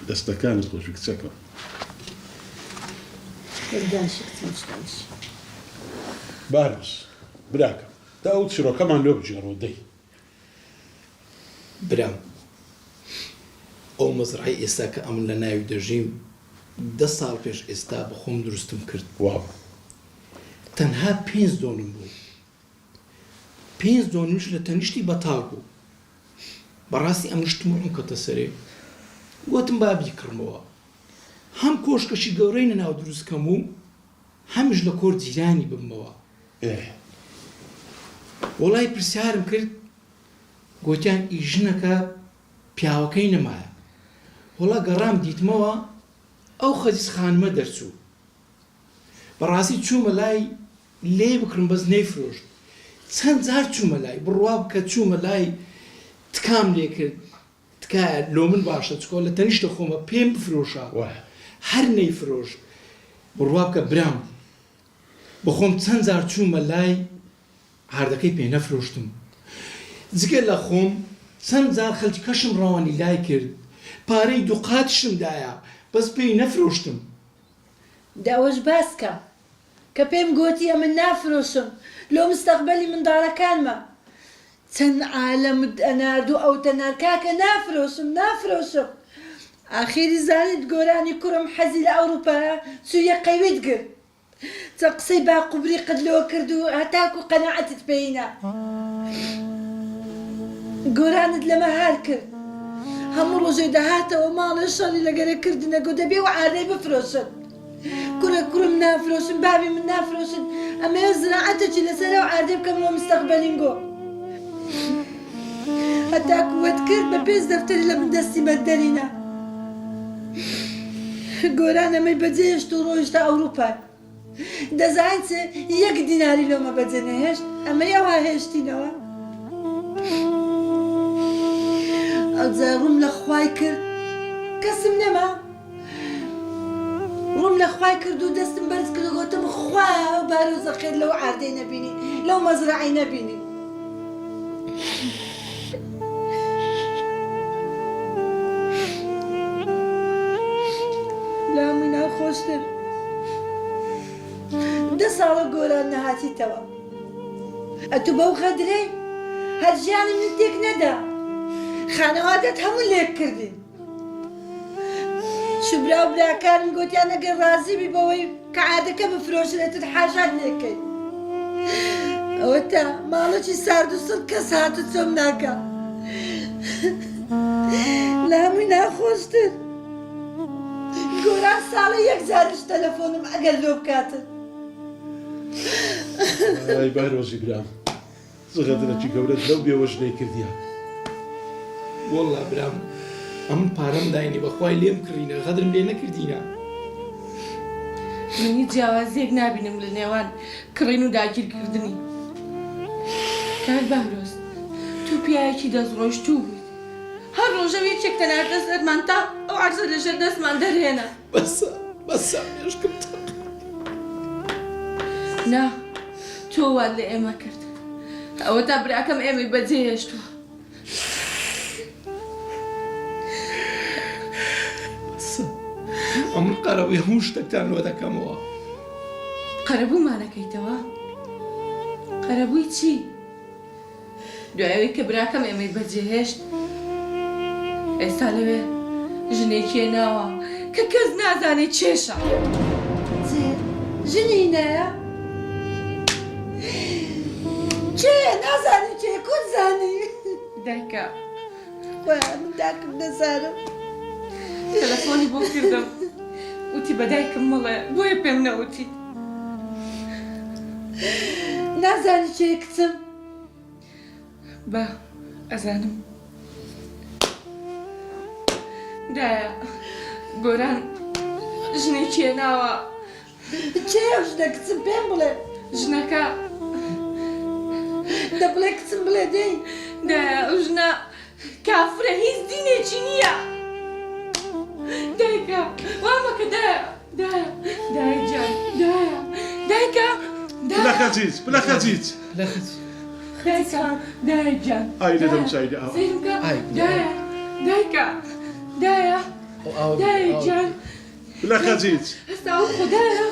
دەستەکانت خۆش کچەکە. بارۆس براکەم تا ئەو چیرۆکەمان لێ بژێڕۆ دەی. برام ئەو مەزرعی ئێستا کە ئەمن لە ناوی دەژیم 10 ساڵ پێش ئێستا بە خۆم دروستم کرد. واو تەنها 5 دۆنم بوو. 5 دۆنیش لە تەنیشتی بەتاڵ بوو. بەڕاستی ئەم شتم ڕوون کەتە سەرێ. گوتم با بیکڕمەوە. هەم کۆشکەشی گەورەی نەناو دروستکەم و هەمیش لە کۆر جیرانی بمەوە. وەڵای پرسیارم کرد گوتیان ئیژنەکە پیاوەکەی نەمایە. وەڵا گەڕام دیتمەوە ئەو خەجیز خانمە دەرچوو. بەڕاستی چوومە لای لێ بکڕم بەس نەیفرۆشت. چەند جار چوومە لای بڕوا بکە چوومە لای تکام لێ کرد. تکایە لۆ من باشە چکۆ لە تەنیشتە خۆمە پێم بفرۆشە. هەر نەیفرۆشت. بڕوا بکە برام بەخۆم چەند جار چوومە لای هاردەکەی پێ نەفرۆشتم. جگە لە خۆم چەند جار خەڵکی کەشم ڕەوانی لای کرد. پارەی دووقاتشم دایە بەس پێی نەفرۆشتم. داوەش باسکە کە پێم گوتی ئەمن نافرۆشم لۆ مستەقبەلی منداڵەکانمە. چەند عالەمت ئەناردوو ئەو تەنارکاکە نافرۆشم. ئاخیری زانیت گۆرانی کوڕم حەزی لە ئەوروپایە چوویە قەیوێت گرت. چەند قسەی باقوبری قدلەوە کرد و هەتاکو قەناعەتت پێینە. گۆرانت لەمە هار کرد. هەموو ڕۆژێ دەهاتەوە ماڵی شەڕی لەگەرەکردنە گۆ دەبێ و ئارەی بفرۆشن. کوڕم نافرۆشن بابی من نافرۆشن ئەمەیە زراعەتێکی لەسەرەوە ئاردێ بکەمەوە مستەقبەلینگۆ. هەتاکو وەت کرد بە 5 دەفتەری لە من دەستی بەدەرینە. گۆران ئەمەی بەجێهێشت و ڕۆیشتە ئەوروپا. دەزانین چێ 1 دیناری لۆمە بەجێ نەهێشت ئەمەی ئەوە هێشتینەوە. ئەوجا ڕووم لە خوای کرد کەسم نەما. ڕووم لە خوای کرد و دەستم بەرز کرد و گوتم خوا بارۆزە خێر لەو ئاردەی نەبینی لەو مەزرعەی نەبینی. لامی ناخۆشتر 10 ساڵە گۆران نەهاتیتەوە. ئەتو بەو خەدرەی هەر ژیانی من تێک نەدا. خانەوادەت هەموو لێک کردین. شوبرا و براکانم گوتیان ئەگەر ڕازی بی بەوەی کە عادەکە بفرۆشرێتت حاژات لێکەین. ئەوە تا ماڵەکی سارد و سڵ کەس هاتو چۆم ناکە. لە هەمووی ناخۆشتر گۆران ساڵی 1 جارش تەلەفۆنم ئەگەر لۆ بکاتن. ئەی بارۆزی برام زغەدرەکی گەورەت لەو بێوەژنەی کردیە. وەڵڵا برام ئەمن پارەم داینی بەخوای لێم کڕینە غەدرم لێ نەکردینە. من هیچ جیاوازیەک نابینم لە نێوان کڕین و داگیرکردنی. کاک بارۆز تو پیاوێکی دەستڕۆیشتوو بوویت. هەر ڕۆژە یەکێک تەناردە سەرمان تا ئەو عەرزە لەژێر دەستمان دەرهێنا. بەسە مێشکم تەق. نا تۆ وات لە ئێمە کرد. ئەوە تا براکەم ئێمەی بەجێ هێشتووە. ئەمن قەرەبووی هەموو شتێکتان لۆ دەکەمەوە. قەرەبوومانەکەیتەوە؟ قەرەبووی چی؟ دوایەوەی کە براکەم ئێمەی بەجێهێشت ئێستا لەوێ ژنێکی ناوە کە کەس نازانێت چێشە. ژنی نایە؟ چێ نازانی چێ کۆت زانی؟ دایکە من داکم نەزانم. تەلەفۆنی بۆ کردم وتی بە دایکم مەڵێ بۆیە پێم نەوتی. نازانی چێ کچم؟ با ئەزانم. دایە گۆران ژنێکی ناوە. چێ ئەو ژنە کچم پێم بڵێ. ژنەکە دەبڵێ کچم بڵێ دەی. دایە ئەو ژنە کافرە هیچ دینێکی نییە. دایکە وامەکە دایە دایجان دایە دایکە بلا خەجیج بلا خەجیج. دایکە دایکجان ئای دەدەم چای ئاوا سیرکە ئای، دایە دایکە دایە دایکجان بلا خەجیت هەستا خدایە